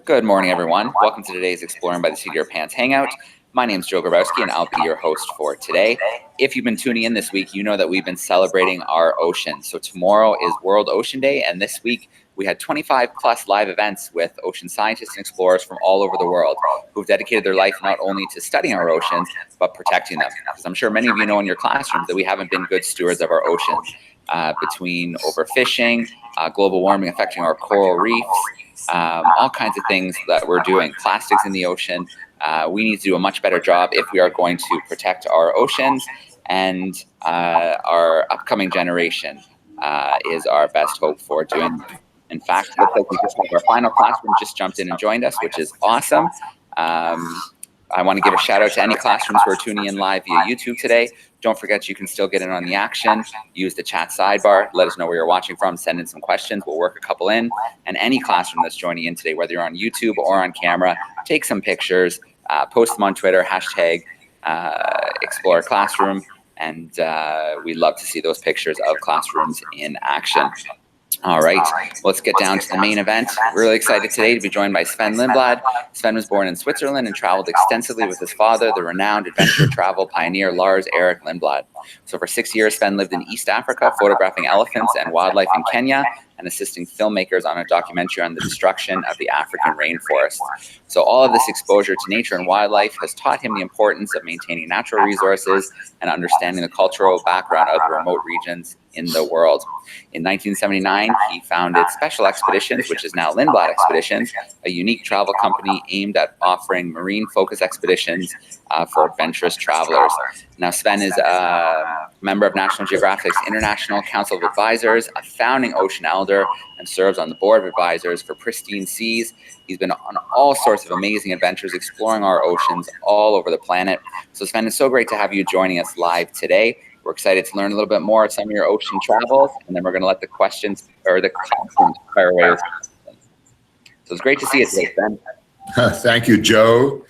Good morning, everyone. Welcome to today's Exploring by the Seat of Your Pants Hangout. My name is Joe Grabowski, and I'll be your host for today. If you've been tuning in this week, you know that we've been celebrating our ocean. So tomorrow is World Ocean Day, and this week we had 25 plus live events with ocean scientists and explorers from all over the world who've dedicated their life not only to studying our oceans, but protecting them. Because I'm sure many of you know in your classrooms that we haven't been good stewards of our oceans. Between overfishing, global warming affecting our coral reefs, all kinds of things that we're doing, plastics in the ocean. We need to do a much better job if we are going to protect our oceans, and our upcoming generation is our best hope for doing that. In fact, it looks like we just have our final classroom just jumped in and joined us, which is awesome. I want to give a shout out to any classrooms who are tuning in live via YouTube today. Don't forget you can still get in on the action. Use the chat sidebar. Let us know where you're watching from. Send in some questions. We'll work a couple in. And any classroom that's joining in today, whether you're on YouTube or on camera, take some pictures, post them on Twitter, hashtag Explore Classroom. And we'd love to see those pictures of classrooms in action. All right, let's get down to the main event. We're really excited today to be joined by Sven Lindblad. Sven was born in Switzerland and traveled extensively with his father, the renowned adventure travel pioneer Lars-Eric Lindblad. So for 6 years, Sven lived in East Africa, photographing elephants and wildlife in Kenya and assisting filmmakers on a documentary on the destruction of the African rainforest. So all of this exposure to nature and wildlife has taught him the importance of maintaining natural resources and understanding the cultural background of the remote regions in the world. In 1979, he founded Special Expeditions, which is now Lindblad Expeditions, a unique travel company aimed at offering marine-focused expeditions for adventurous travelers. Now, Sven is a member of National Geographic's International Council of Advisors, a founding ocean elder, and serves on the board of advisors for Pristine Seas. He's been on all sorts of amazing adventures exploring our oceans all over the planet. So, Sven, it's so great to have you joining us live today. We're excited to learn a little bit more about some of your ocean travels, and then we're going to let the questions or the questions fire away. So it's great to see you today, Sven. Thank you, Joe.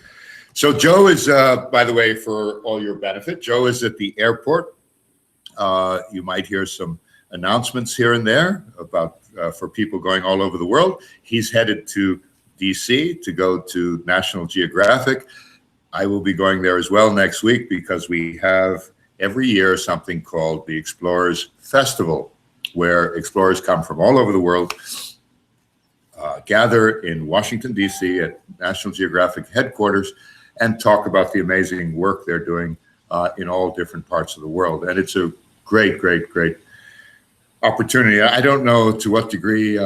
So Joe is, by the way, for all your benefit, Joe is at the airport. You might hear some announcements here and there about for people going all over the world. He's headed to DC to go to National Geographic. I will be going there as well next week because we have every year something called the Explorers Festival, where explorers come from all over the world, gather in Washington, D.C. at National Geographic headquarters and talk about the amazing work they're doing in all different parts of the world. And it's a great, great, great opportunity. I don't know to what degree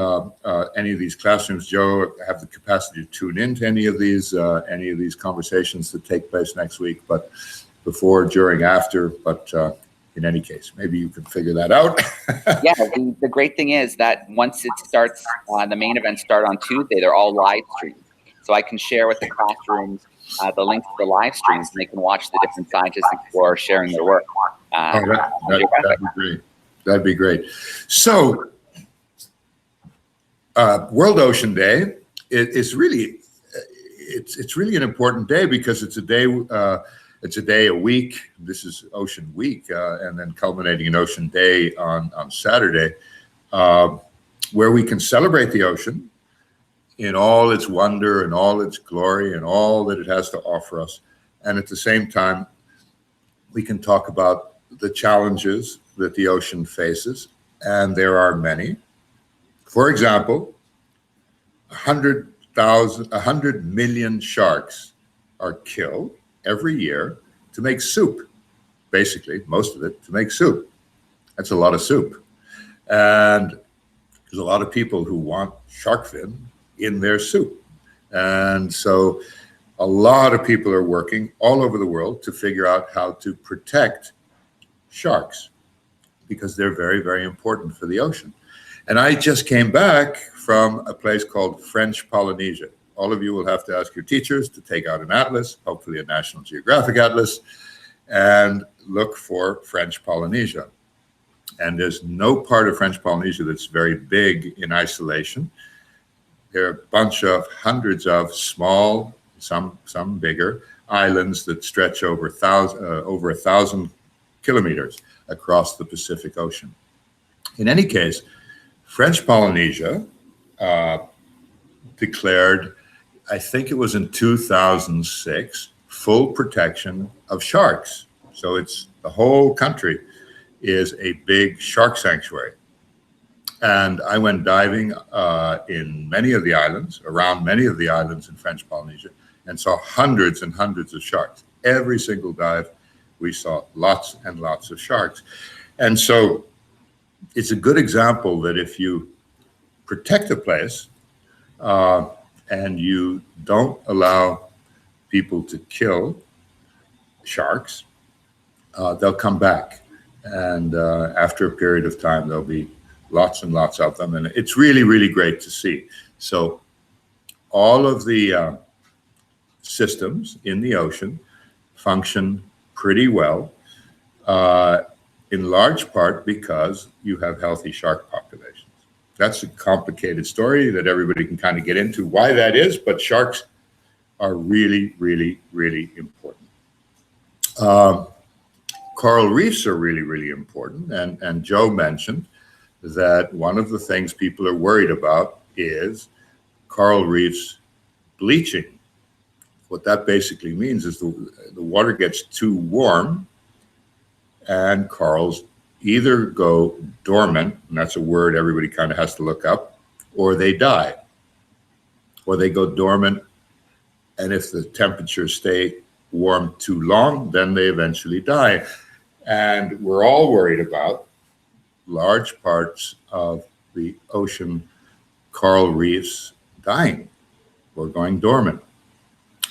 any of these classrooms, Joe, have the capacity to tune into any of these conversations that take place next week, but before, during, after, but in any case, maybe you can figure that out. Yeah, the great thing is that once it starts, the main events start on Tuesday, they're all live streamed. So I can share with the classrooms the links to the live streams, and they can watch the different scientists and explorers sharing their work. That'd be great. That'd be great. So, World Ocean Day is really, it's really an important day because it's a day. It's a day a week. This is Ocean Week, and then culminating in Ocean Day on Saturday, where we can celebrate the ocean in all its wonder and all its glory and all that it has to offer us. And at the same time, we can talk about the challenges that the ocean faces, and there are many. For example, 100 million sharks are killed every year to make soup, basically, most of it to make soup. That's a lot of soup. And there's a lot of people who want shark fin in their soup. And so a lot of people are working all over the world to figure out how to protect sharks because they're very, very important for the ocean. And I just came back from a place called French Polynesia. All of you will have to ask your teachers to take out an atlas, hopefully a National Geographic atlas, and look for French Polynesia. And there's no part of French Polynesia that's very big in isolation. There are a bunch of hundreds of small, some bigger, islands that stretch over 1,000 kilometers across the Pacific Ocean. In any case, French Polynesia declared I think it was in 2006, full protection of sharks. So it's the whole country is a big shark sanctuary. And I went diving in many of the islands, around many of the islands in French Polynesia, and saw hundreds and hundreds of sharks. Every single dive, we saw lots and lots of sharks. And so it's a good example that if you protect a place and you don't allow people to kill sharks, they'll come back. And after a period of time, there'll be lots and lots of them. And it's really, really great to see. So all of the systems in the ocean function pretty well, in large part because you have healthy shark populations. That's a complicated story that everybody can kind of get into why that is, but sharks are really, really, really important. Coral reefs are really, really important. And Joe mentioned that one of the things people are worried about is coral reefs bleaching. What that basically means is the water gets too warm and corals either go dormant, and that's a word everybody kind of has to look up, or they die. Or they go dormant, and if the temperatures stay warm too long, then they eventually die. And we're all worried about large parts of the ocean coral reefs dying or going dormant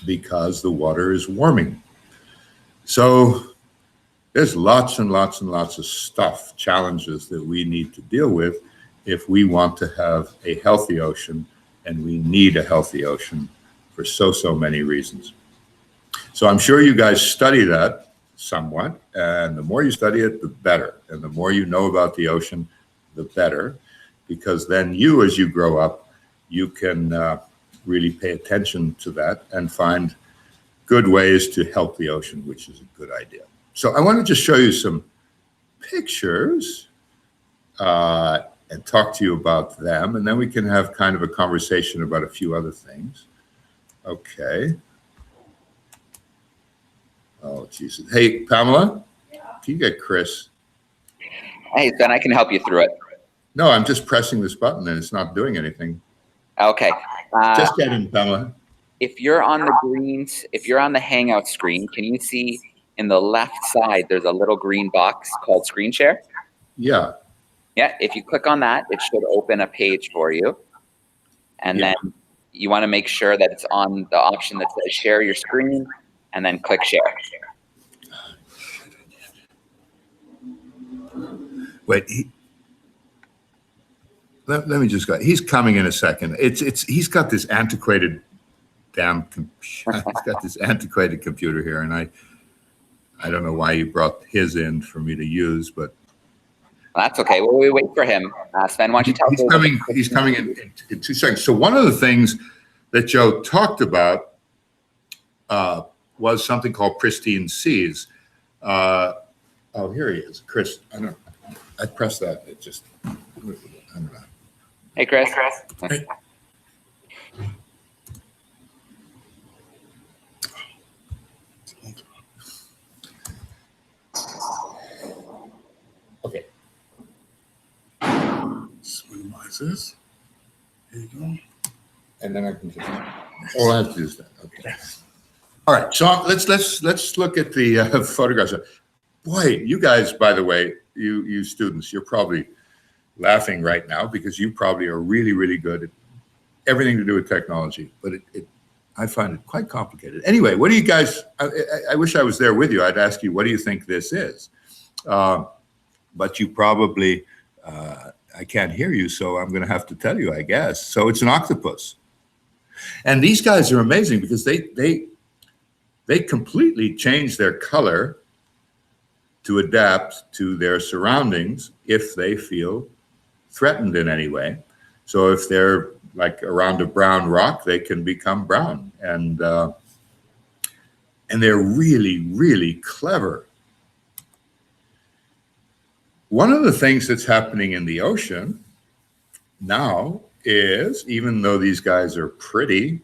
because the water is warming. So there's lots and lots and lots of stuff, challenges that we need to deal with if we want to have a healthy ocean, and we need a healthy ocean for so many reasons. So I'm sure you guys study that somewhat, and the more you study it, the better. And the more you know about the ocean, the better, because then you, as you grow up, you can really pay attention to that and find good ways to help the ocean, which is a good idea. So I want to just show you some pictures and talk to you about them, and then we can have kind of a conversation about a few other things. Okay. Oh, Jesus. Hey, Pamela, can you get Chris? Hey, Sven, I can help you through it. No, I'm just pressing this button and it's not doing anything. Okay. Just get in, Pamela. If you're on the greens, if you're on the Hangout screen, can you see in the left side, there's a little green box called Screen Share? Yeah. Yeah, if you click on that, it should open a page for you. And then you want to make sure that it's on the option that says share your screen, and then click share. Wait, let me just go. He's coming in a second. He's got this antiquated he's got this antiquated computer here, and I don't know why he brought his in for me to use, but Well, that's okay. Well, we wait for him. Sven, why don't you tell us? He's coming in 2 seconds. So one of the things that Joe talked about was something called pristine seas. Oh, here he is, Chris. I pressed that. It just, I don't know. Hey, Chris. Hey. Okay. Minimize this. There you go. And then I can just. All I have to do is that. Okay. All right. So let's look at the photographs. Boy, you guys, by the way, you students, you're probably laughing right now because you probably are really, really good at everything to do with technology. But I find it quite complicated. Anyway, what do you guys? I wish I was there with you. I'd ask you, what do you think this is? But you probably, I can't hear you, so I'm going to have to tell you, I guess. So it's an octopus. And these guys are amazing because they completely change their color to adapt to their surroundings if they feel threatened in any way. So if they're like around a brown rock, they can become brown. And they're really, really clever. One of the things that's happening in the ocean now is, even though these guys are pretty,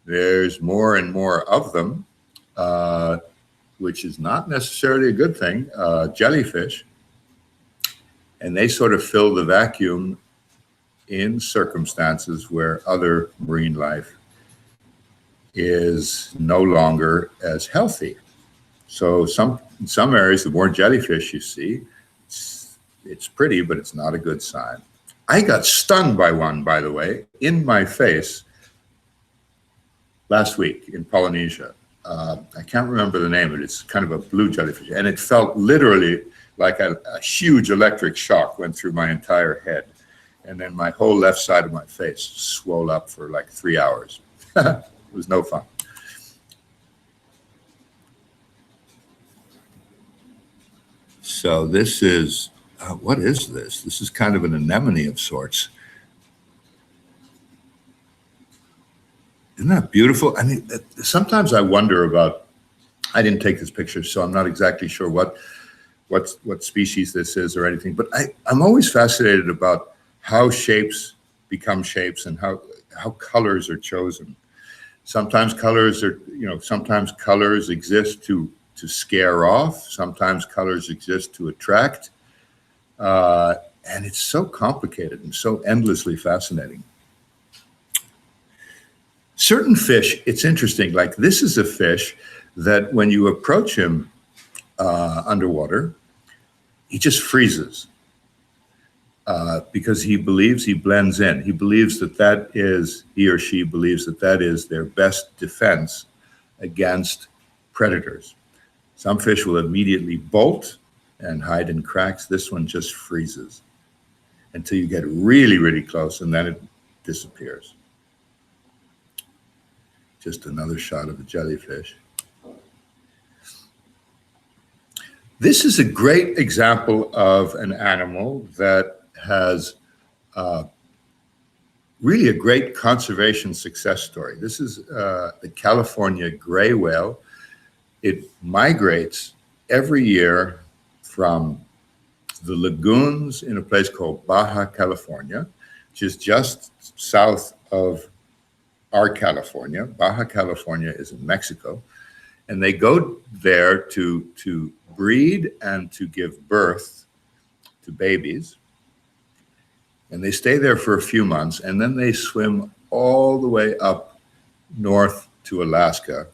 there's more and more of them, which is not necessarily a good thing, jellyfish. And they sort of fill the vacuum in circumstances where other marine life is no longer as healthy. So in some areas, the more jellyfish you see, it's pretty, but it's not a good sign. I got stung by one, by the way, in my face last week in Polynesia. I can't remember the name of it. It's kind of a blue jellyfish. And it felt literally like a huge electric shock went through my entire head. And then my whole left side of my face swelled up for like 3 hours. It was no fun. So this is, what is this? This is kind of an anemone of sorts. Isn't that beautiful? I mean, sometimes I wonder about, I didn't take this picture, so I'm not exactly sure what species this is or anything, but I'm always fascinated about how shapes become shapes and how colors are chosen. Sometimes colors are, sometimes colors exist to scare off. Sometimes colors exist to attract. And it's so complicated and so endlessly fascinating. Certain fish, it's interesting, like this is a fish that when you approach him underwater, he just freezes because he believes he blends in. He believes he or she believes that is their best defense against predators. Some fish will immediately bolt and hide in cracks. This one just freezes until you get really, really close, and then it disappears. Just another shot of a jellyfish. This is a great example of an animal that has really a great conservation success story. This is the California gray whale. It migrates every year from the lagoons in a place called Baja California, which is just south of our California. Baja California is in Mexico. And they go there to breed and to give birth to babies. And they stay there for a few months, and then they swim all the way up north to Alaska,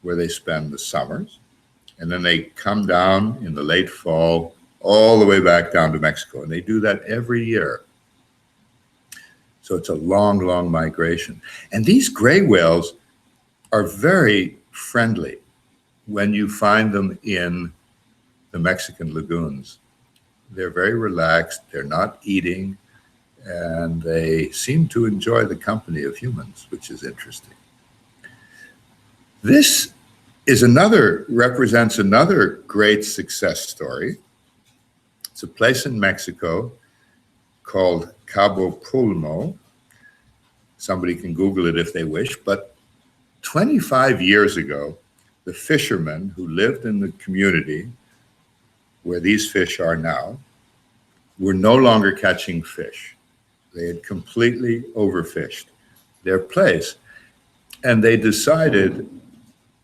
where they spend the summers. And then they come down in the late fall, all the way back down to Mexico. And they do that every year. So it's a long, long migration. And these gray whales are very friendly when you find them in the Mexican lagoons. They're very relaxed, they're not eating, and they seem to enjoy the company of humans, which is interesting. This is represents another great success story. It's a place in Mexico called Cabo Pulmo. Somebody can Google it if they wish, but 25 years ago, the fishermen who lived in the community where these fish are now were no longer catching fish. They had completely overfished their place, and they decided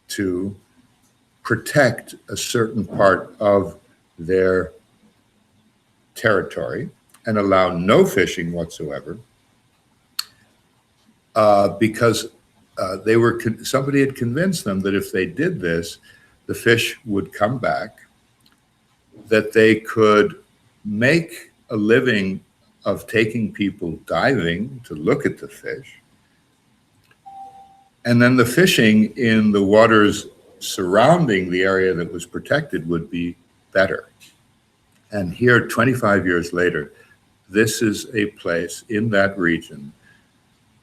to protect a certain part of their territory and allow no fishing whatsoever because somebody had convinced them that if they did this, the fish would come back, that they could make a living of taking people diving to look at the fish. And then the fishing in the waters surrounding the area that was protected would be better. And here, 25 years later, this is a place in that region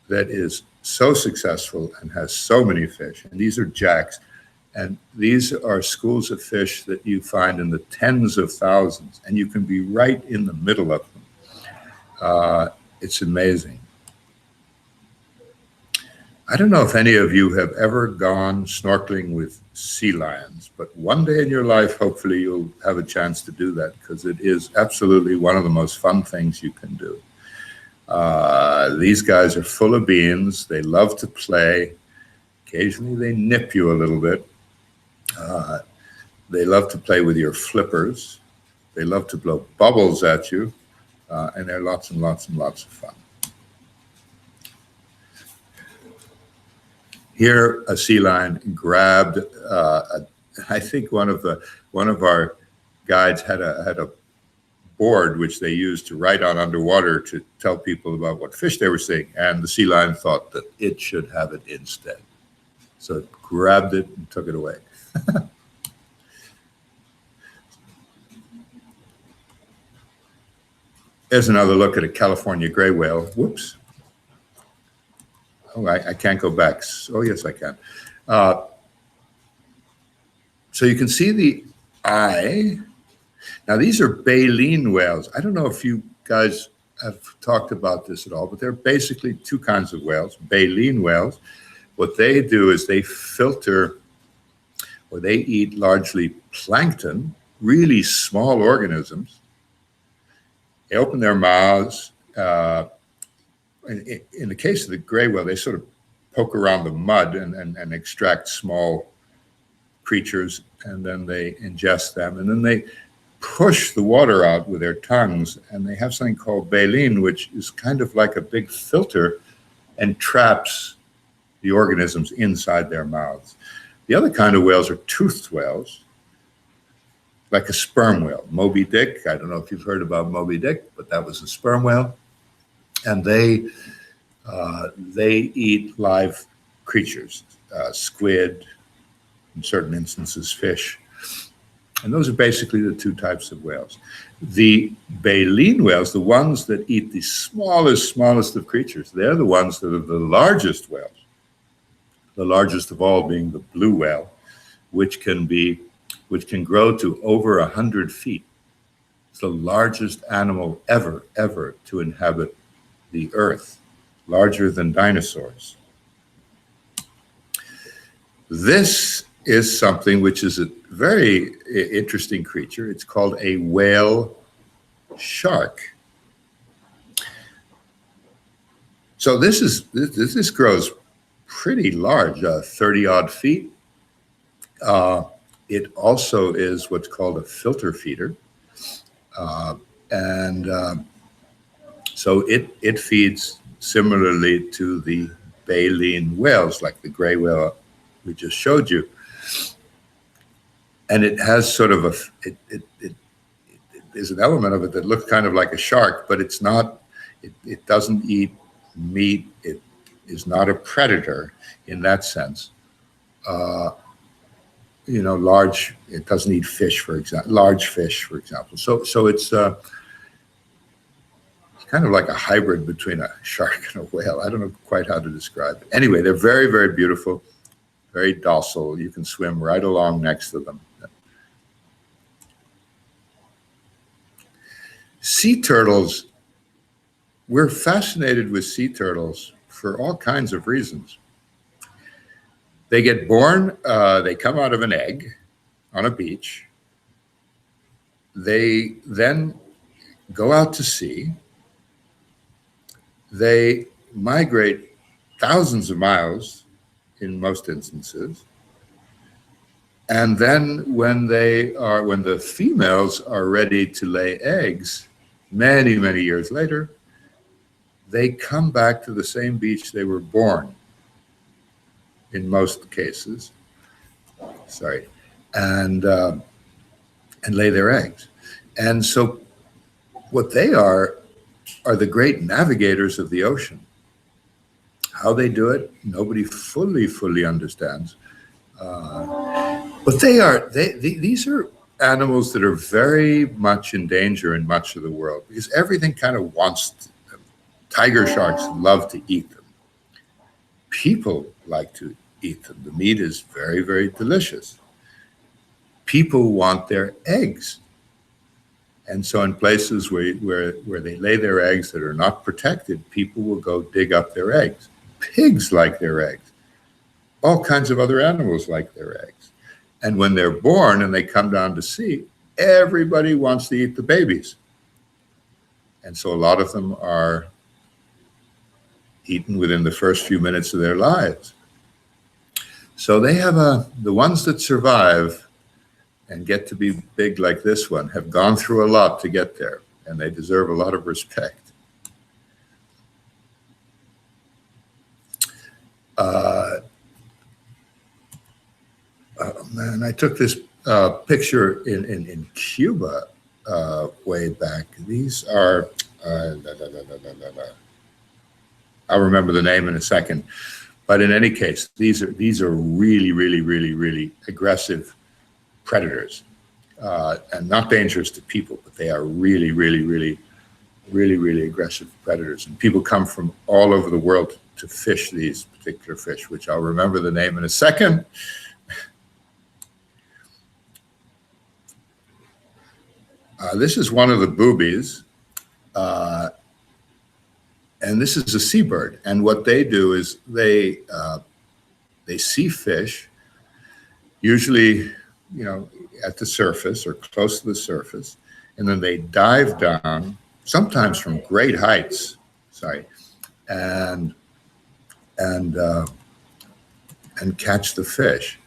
that is so successful and has so many fish. And these are jacks. And these are schools of fish that you find in the tens of thousands. And you can be right in the middle of them. It's amazing. I don't know if any of you have ever gone snorkeling with sea lions, but one day in your life, hopefully you'll have a chance to do that, because it is absolutely one of the most fun things you can do. These guys are full of beans. They love to play. Occasionally they nip you a little bit. They love to play with your flippers. They love to blow bubbles at you. And they're lots and lots and lots of fun. Here, a sea lion grabbed, I think one of our guides had a board which they used to write on underwater to tell people about what fish they were seeing. And the sea lion thought that it should have it instead. So it grabbed it and took it away. Here's another look at a California gray whale. Whoops. Oh, I can't go back. Oh, yes, I can. So you can see the eye. Now, these are baleen whales. I don't know if you guys have talked about this at all, but they're basically two kinds of whales. Baleen whales, what they do is they filter, or they eat largely plankton, really small organisms. They open their mouths. In the case of the gray whale, they sort of poke around the mud and extract small creatures, and then they ingest them. And then they push the water out with their tongues, and they have something called baleen, which is kind of like a big filter and traps the organisms inside their mouths. The other kind of whales are toothed whales, like a sperm whale. Moby Dick, I don't know if you've heard about Moby Dick, but that was a sperm whale. And they eat live creatures, squid, in certain instances, fish. And those are basically the two types of whales. The baleen whales, the ones that eat the smallest of creatures, they're the ones that are the largest whales. The largest of all being the blue whale, which can grow to over 100 feet. It's the largest animal ever to inhabit the earth, larger than dinosaurs. This is something which is a very interesting creature. It's called a whale shark. So this grows pretty large, 30-odd feet. It also is what's called a filter feeder. So it feeds similarly to the baleen whales, like the gray whale we just showed you. And it has sort of there's an element of it that looks kind of like a shark, but it's not, it doesn't eat meat. It is not a predator in that sense. It doesn't eat fish, for example, large fish, for example. So it's kind of like a hybrid between a shark and a whale. I don't know quite how to describe it. Anyway, they're very, very beautiful, very docile. You can swim right along next to them. Sea turtles, we're fascinated with sea turtles for all kinds of reasons. They get born, they come out of an egg on a beach. They then go out to sea. They migrate thousands of miles in most instances. And then when the females are ready to lay eggs, many, many years later, they come back to the same beach they were born, in most cases, and lay their eggs. And so what they are the great navigators of the ocean. How they do it, nobody fully understands. But these are animals that are very much in danger in much of the world because everything kind of wants them. Tiger sharks love to eat them. People like to eat them. The meat is very, very delicious. People want their eggs. And so in places where they lay their eggs that are not protected, people will go dig up their eggs. Pigs like their eggs. All kinds of other animals like their eggs. And when they're born and they come down to sea, everybody wants to eat the babies. And so a lot of them are eaten within the first few minutes of their lives. So they have the ones that survive and get to be big like this one have gone through a lot to get there, and they deserve a lot of respect. Oh man, I took this picture in Cuba way back. These are, I'll remember the name in a second. But in any case, these are really, really, really, really aggressive predators, and not dangerous to people, but they are really, really, really, really, really aggressive predators. And people come from all over the world to fish these particular fish, which I'll remember the name in a second. This is one of the boobies, and this is a seabird. And what they do is they see fish, usually, at the surface or close to the surface, and then they dive down, sometimes from great heights, and catch the fish.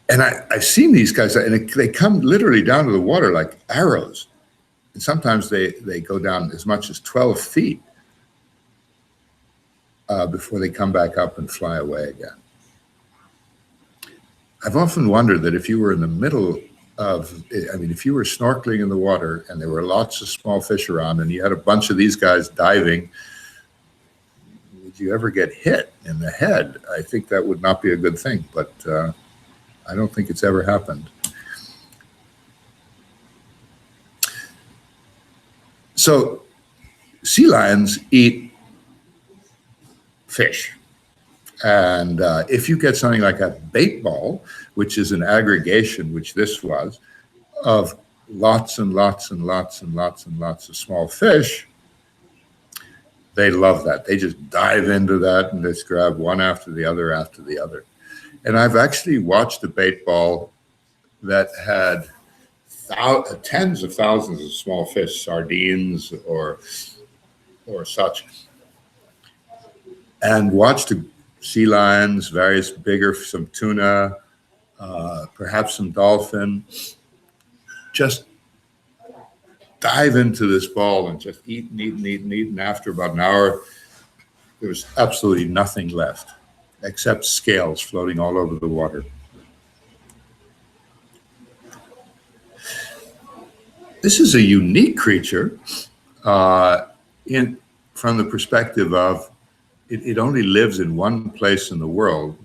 And I've seen these guys, and they come literally down to the water like arrows. And sometimes they go down as much as 12 feet before they come back up and fly away again. I've often wondered that if you were in the middle of, if you were snorkeling in the water and there were lots of small fish around and you had a bunch of these guys diving, would you ever get hit in the head? I think that would not be a good thing, but I don't think it's ever happened. So sea lions eat fish. And if you get something like a bait ball, which is an aggregation, which this was, of lots and lots and lots and lots and lots of small fish, they love that. They just dive into that and just grab one after the other after the other. And I've actually watched a bait ball that had tens of thousands of small fish, sardines or such, and watched sea lions, various bigger, some tuna, perhaps some dolphin, just dive into this ball and just eat and eat and eat and eat. And after about an hour, there was absolutely nothing left except scales floating all over the water. This is a unique creature from the perspective of it only lives in one place in the world.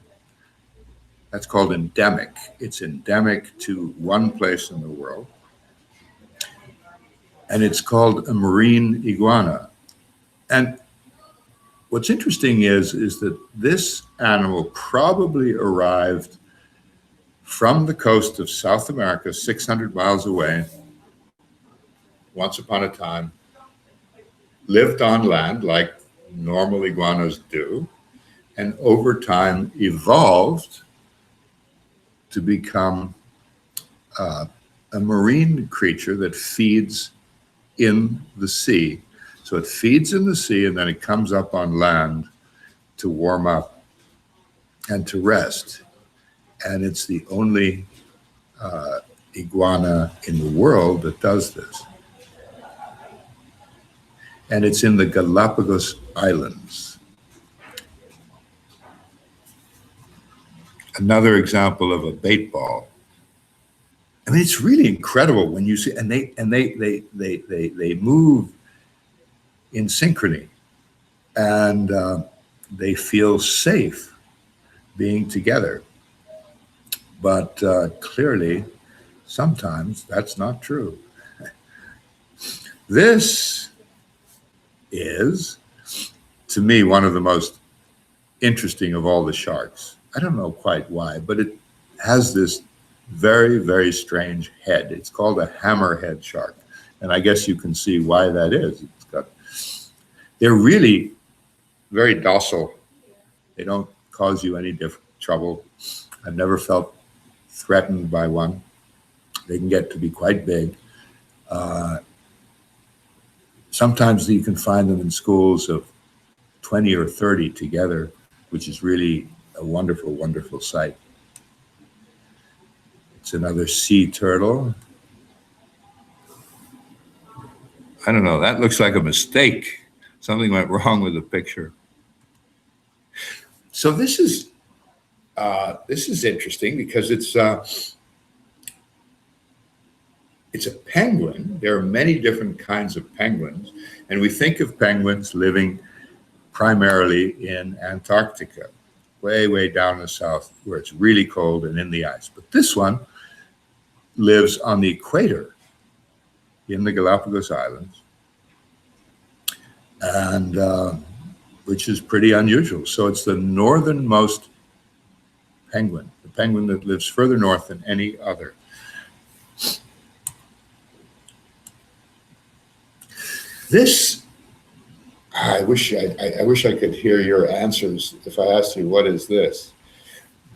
That's called endemic. It's endemic to one place in the world. And it's called a marine iguana. And what's interesting is that this animal probably arrived from the coast of South America, 600 miles away, once upon a time, lived on land like normal iguanas do, and over time evolved to become a marine creature that feeds in the sea. So it feeds in the sea and then it comes up on land to warm up and to rest. And it's the only iguana in the world that does this. And it's in the Galapagos Islands. Another example of a bait ball. I mean, it's really incredible when you see, and they move in synchrony, and they feel safe being together. But clearly, sometimes that's not true. This is, to me, one of the most interesting of all the sharks. I don't know quite why, but it has this very, very strange head. It's called a hammerhead shark. And I guess you can see why that is. They're really very docile. They don't cause you any trouble. I've never felt threatened by one. They can get to be quite big. Sometimes you can find them in schools of 20 or 30 together, which is really a wonderful, wonderful sight. It's another sea turtle. I don't know, that looks like a mistake. Something went wrong with the picture. So this is interesting because it's a penguin. There are many different kinds of penguins, and we think of penguins living primarily in Antarctica, way, way down in the south where it's really cold and in the ice. But this one lives on the equator in the Galapagos Islands, and which is pretty unusual. So it's the northernmost penguin, the penguin that lives further north than any other. This, I wish I could hear your answers if I asked you, what is this?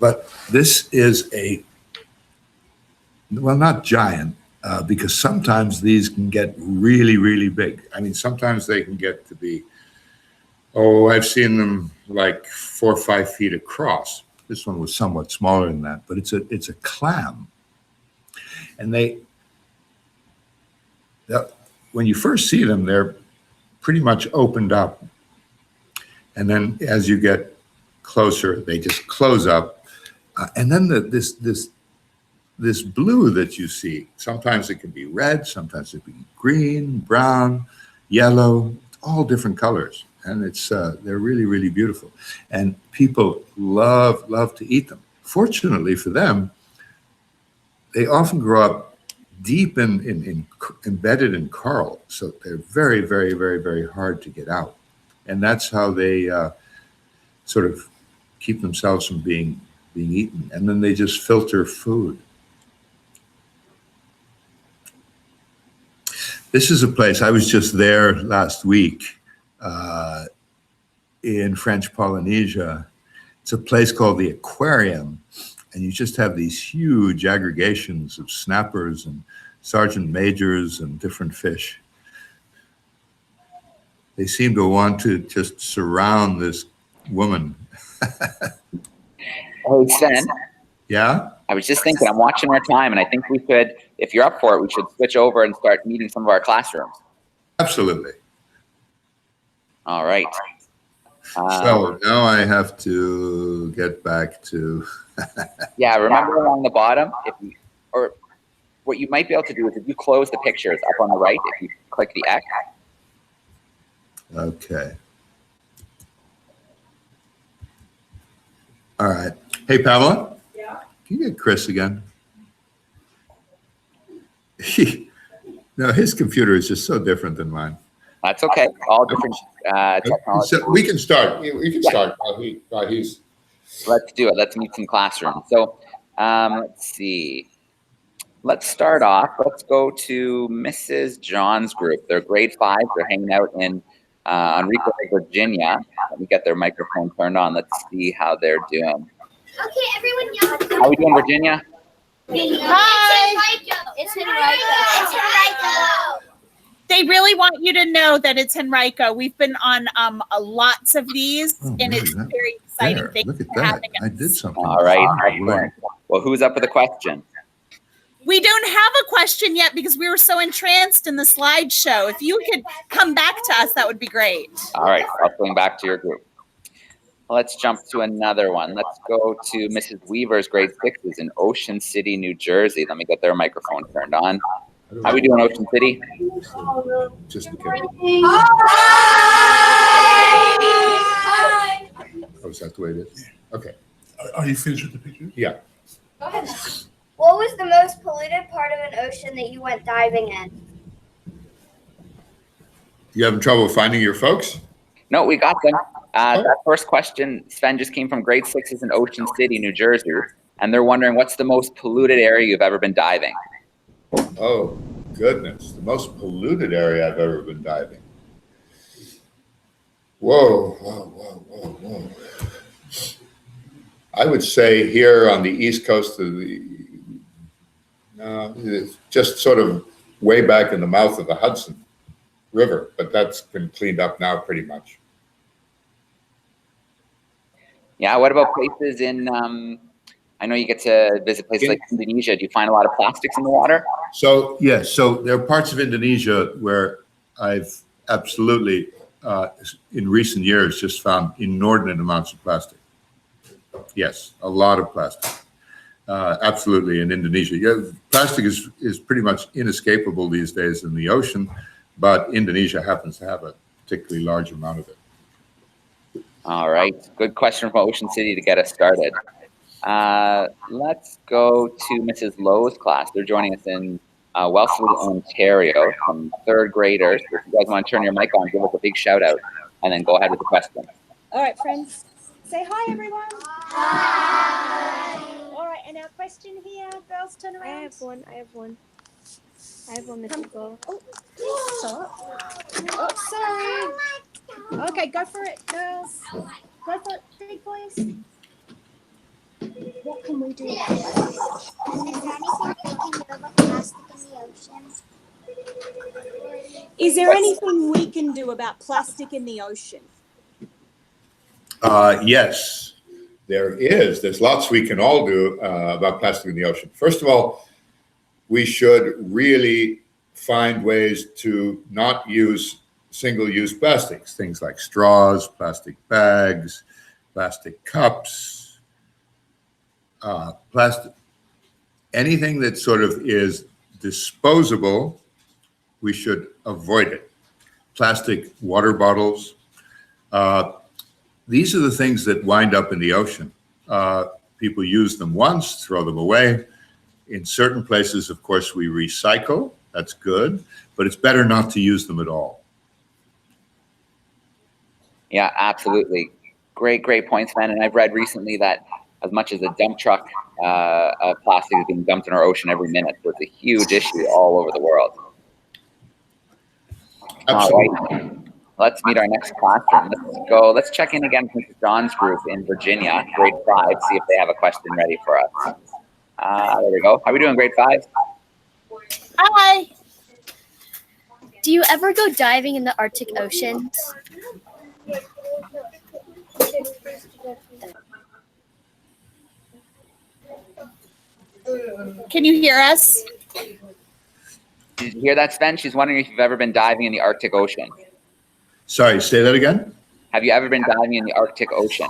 But this is well, not giant, because sometimes these can get really, really big. I mean, sometimes they can get to be, I've seen them like 4 or 5 feet across. This one was somewhat smaller than that, but it's a clam. And when you first see them, they're pretty much opened up. And then as you get closer, they just close up. And then this blue that you see, sometimes it can be red, sometimes it can be green, brown, yellow, all different colors. And they're really, really beautiful. And people love to eat them. Fortunately for them, they often grow up deep embedded in coral. So they're very, very, very, very hard to get out. And that's how they sort of keep themselves from being eaten. And then they just filter food. This is a place, I was just there last week in French Polynesia. It's a place called the Aquarium. And you just have these huge aggregations of snappers and sergeant majors and different fish. They seem to want to just surround this woman. Hey, Sven. Yeah? I was just thinking, I'm watching our time, and I think we could, if you're up for it, we should switch over and start meeting some of our classrooms. Absolutely. All right. So now I have to get back to... Yeah, remember along the bottom, or what you might be able to do is if you close the pictures up on the right, if you click the X. Okay. All right. Hey, Pamela? Yeah? Can you get Chris again? No, his computer is just so different than mine. That's okay. All different technology. So we can start. We can start while he's... Let's do it. Let's meet some classrooms. So let's see. Let's start off. Let's go to Mrs. John's group. They're grade 5. They're hanging out in Enrico, Virginia. Let me get their microphone turned on. Let's see how they're doing. Okay, everyone yell. How are we doing, Virginia? Hi. It's Henrico. They really want you to know that it's Henrico. We've been on lots of these, and it's very exciting. Look at that. I did something. All right. Well, who's up with a question? We don't have a question yet because we were so entranced in the slideshow. If you could come back to us, that would be great. All right. I'll swing back to your group. Let's jump to another one. Let's go to Mrs. Weaver's grade 6s in Ocean City, New Jersey. Let me get their microphone turned on. How are we doing, Ocean City? Just in case. Hi. Oh, is that the way it is? Okay. Are you finished with the picture? Yeah. Go ahead. What was the most polluted part of an ocean that you went diving in? You having trouble finding your folks? No, we got them. That first question, Sven, just came from grade 6s in Ocean City, New Jersey. And they're wondering, what's the most polluted area you've ever been diving? Oh, goodness. The most polluted area I've ever been diving. Whoa. I would say here on the east coast of it's just sort of way back in the mouth of the Hudson River, but that's been cleaned up now pretty much. Yeah. What about places in? I know you get to visit places like Indonesia. Do you find a lot of plastics in the water? So yes, so there are parts of Indonesia where I've absolutely, in recent years, just found inordinate amounts of plastic. Yes, a lot of plastic. Absolutely, in Indonesia. Yeah, plastic is pretty much inescapable these days in the ocean, but Indonesia happens to have a particularly large amount of it. All right. Good question from Ocean City to get us started. Let's go to Mrs. Lowe's class. They're joining us in Wellesley, Ontario, some third graders. If you guys want to turn your mic on, give us a big shout out, and then go ahead with the question. All right, friends. Say hi, everyone. Hi. All right, and our question here, girls, turn around. I have one, Mrs. Go. Oh, stop. Oh, sorry. Okay, go for it, girls. Go for it, big boys. What can we do about Is there anything we can do about plastic in the ocean? Yes, there is. There's lots we can all do about plastic in the ocean. First of all, we should really find ways to not use single-use plastics, things like straws, plastic bags, plastic cups, plastic, anything that sort of is disposable, we should avoid it. Plastic water bottles. These are the things that wind up in the ocean. People use them once, throw them away. In certain places, of course, we recycle. That's good, but it's better not to use them at all. Yeah, absolutely. Great points, man. And I've read recently that as much as a dump truck of plastic is being dumped in our ocean every minute, so it's a huge issue all over the world. Absolutely. All right. Let's meet our next classroom. Let's check in again with Mrs. John's group in Virginia, grade 5, see if they have a question ready for us. There we go. How are we doing, grade 5? Hi. Do you ever go diving in the Arctic oceans? Can you hear us? Did you hear that, Sven? She's wondering if you've ever been diving in the Arctic Ocean. Sorry, say that again? Have you ever been diving in the Arctic Ocean?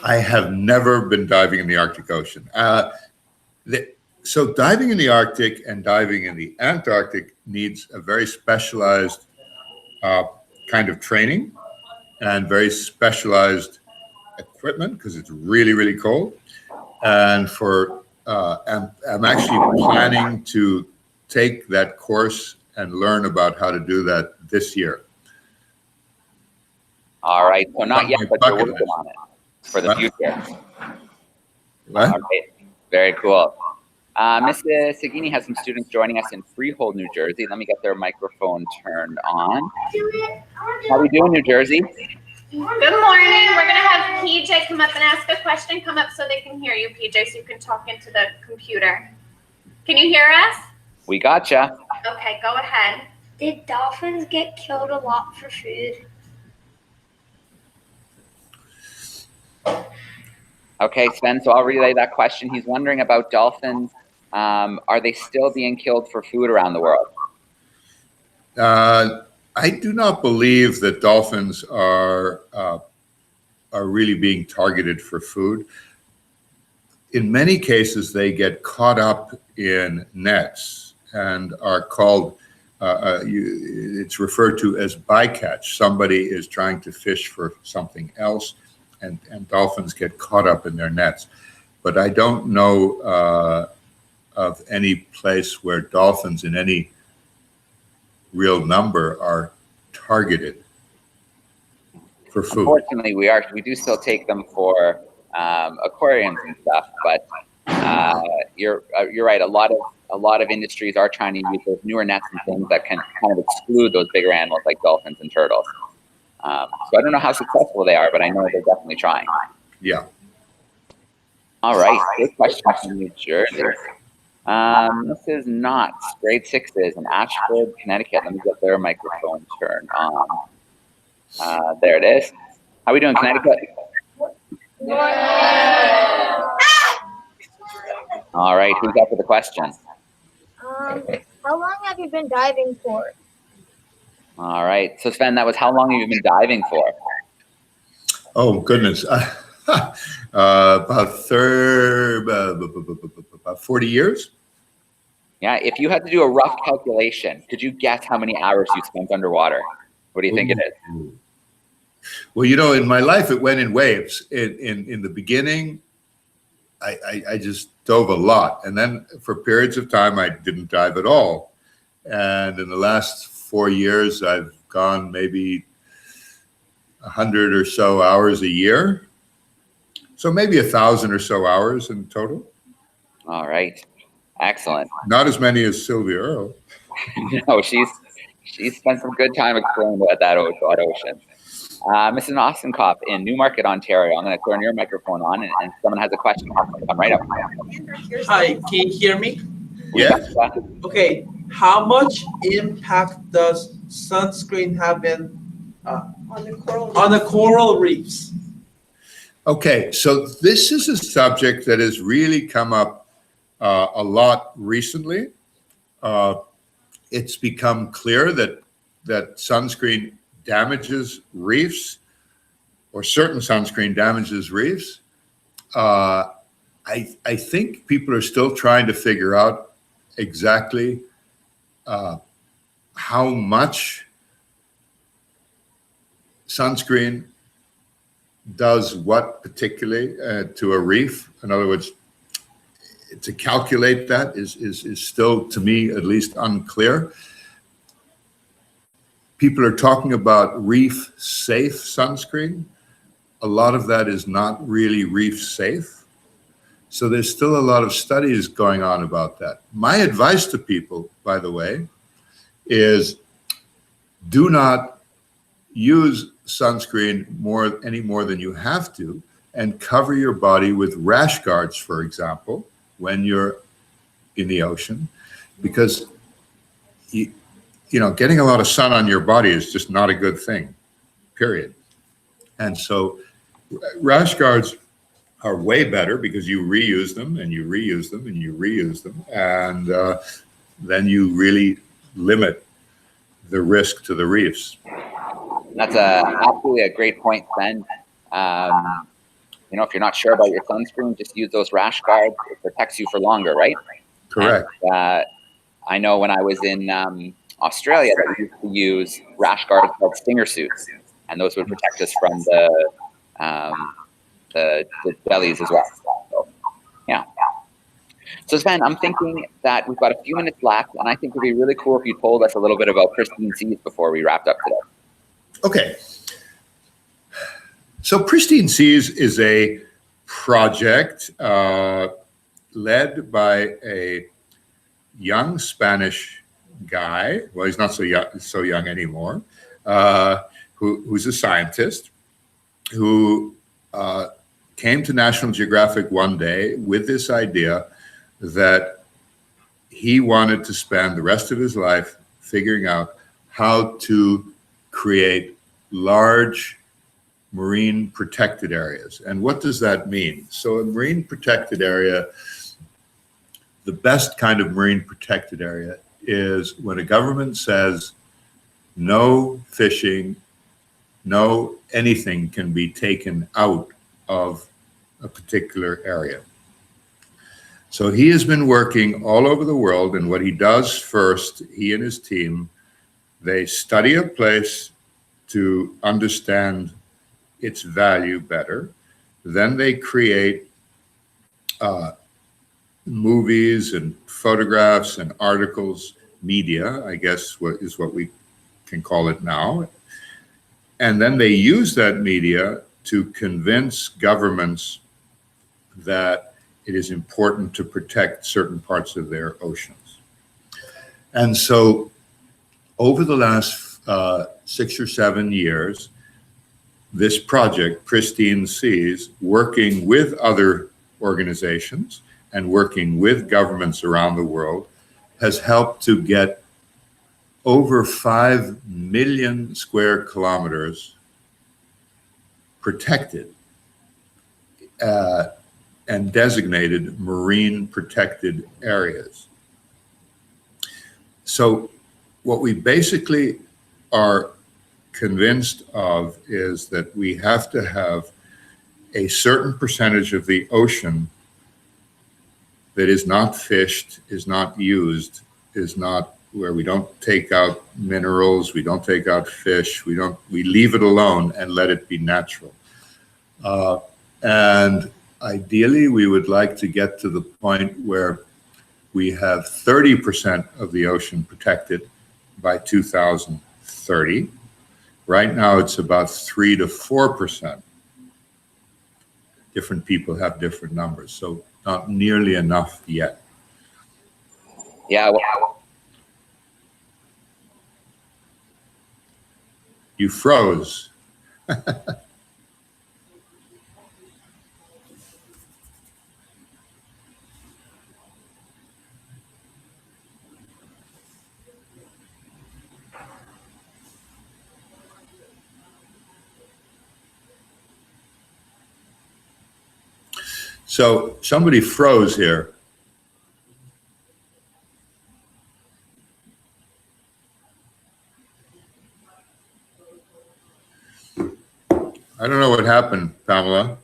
I have never been diving in the Arctic Ocean. So diving in the Arctic and diving in the Antarctic needs a very specialized kind of training and very specialized equipment because it's really, really cold. And I'm actually planning to take that course and learn about how to do that this year. All right. So not yet, but you're working on it for the future. What? All right. Very cool. Mrs. Sagini has some students joining us in Freehold, New Jersey. Let me get their microphone turned on. How are we doing, New Jersey? Good morning. We're going to have PJ come up and ask a question. Come up so they can hear you, PJ, so you can talk into the computer. Can you hear us? We gotcha. Okay, go ahead. Did dolphins get killed a lot for food? Okay, Sven, so I'll relay that question. He's wondering about dolphins. Are they still being killed for food around the world? I do not believe that dolphins are really being targeted for food. In many cases, they get caught up in nets and are called, it's referred to as bycatch. Somebody is trying to fish for something else, and dolphins get caught up in their nets. But I don't know of any place where dolphins in any real number are targeted for food. Unfortunately, we do still take them for aquariums and stuff, but you're right. A lot of industries are trying to use those newer nets and things that can kind of exclude those bigger animals like dolphins and turtles. So I don't know how successful they are, but I know they're definitely trying. Yeah. All right, good question from New Jersey. This is not grade 6s in Ashford, Connecticut. Let me get their microphone turned on. There it is. How are we doing, Connecticut? Good. All right, who's up with the question? How long have you been diving for? All right, so Sven, that was how long have you been diving for? Oh, goodness. About 40 years. Yeah, if you had to do a rough calculation, could you guess how many hours you spent underwater? What do you think it is? Well, in my life, it went in waves. In the beginning, I just dove a lot. And then for periods of time, I didn't dive at all. And in the last 4 years, I've gone maybe 100 or so hours a year. So maybe 1,000 or so hours in total. All right, excellent. Not as many as Sylvia Earle. No, she's spent some good time exploring that ocean. Mrs. Ostenkopf in Newmarket, Ontario. I'm going to turn your microphone on, and someone has a question. Come right up. Hi, can you hear me? Yes. Okay, how much impact does sunscreen have on the coral reefs? Okay, so this is a subject that has really come up a lot recently. It's become clear that sunscreen damages reefs, or certain sunscreen damages reefs. I think people are still trying to figure out exactly how much sunscreen does what particularly to a reef. In other words, to calculate that is still, to me at least, unclear. People are talking about reef safe sunscreen. A lot of that is not really reef safe. So there's still a lot of studies going on about that. My advice to people, by the way, is do not use sunscreen any more than you have to, and cover your body with rash guards, for example, when you're in the ocean, because getting a lot of sun on your body is just not a good thing, period. And so rash guards are way better because you reuse them and you reuse them and you reuse them, and then you really limit the risk to the reefs. That's absolutely a great point, Sven. If you're not sure about your sunscreen, just use those rash guards. It protects you for longer, right? Correct. And, I know when I was in Australia, that we used to use rash guards called stinger suits, and those would protect us from the bellies as well. So, yeah. So Sven, I'm thinking that we've got a few minutes left, and I think it would be really cool if you told us a little bit about Pristine Seas before we wrapped up today. Okay. So Pristine Seas is a project led by a young Spanish guy. Well, he's not so young anymore. Who's a scientist who came to National Geographic one day with this idea that he wanted to spend the rest of his life figuring out how to create large marine protected areas. And what does that mean? So a marine protected area, the best kind of marine protected area is when a government says no fishing, no anything can be taken out of a particular area. So he has been working all over the world, and what he does first, he and his team, they study a place to understand its value better. Then they create movies and photographs and articles, media, I guess is what we can call it now. And then they use that media to convince governments that it is important to protect certain parts of their oceans. And so over the last 6 or 7 years, this project, Pristine Seas, working with other organizations and working with governments around the world, has helped to get over 5 million square kilometers protected and designated marine protected areas. So what we basically are convinced of is that we have to have a certain percentage of the ocean that is not fished, is not used, is not where we don't take out minerals, we don't take out fish, we leave it alone and let it be natural. And ideally, we would like to get to the point where we have 30% of the ocean protected by 2030. Right now, it's about 3 to 4%. Different people have different numbers, so not nearly enough yet. Yeah. Well, you froze. So somebody froze here. I don't know what happened, Pamela.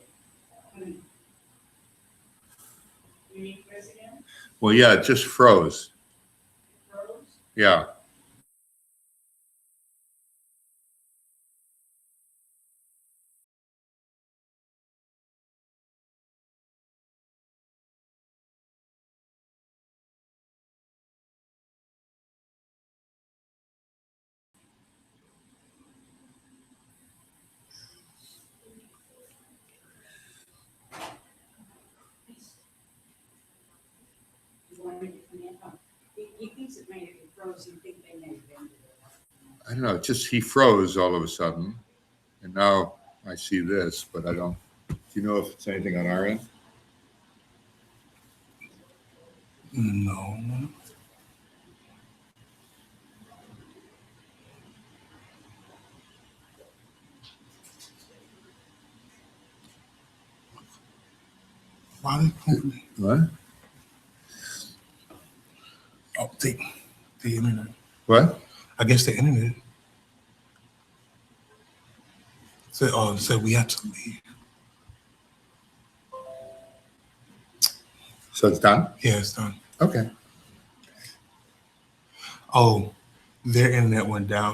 Well, yeah, it just froze. Yeah. I don't know, just he froze all of a sudden. And now I see this, but I don't. Do you know if it's anything on our end? No. Why are they pooping? What? Oh, the internet. What? I guess the internet. Said we have to leave. So it's done? Yeah, it's done. Okay. Oh, their internet went down.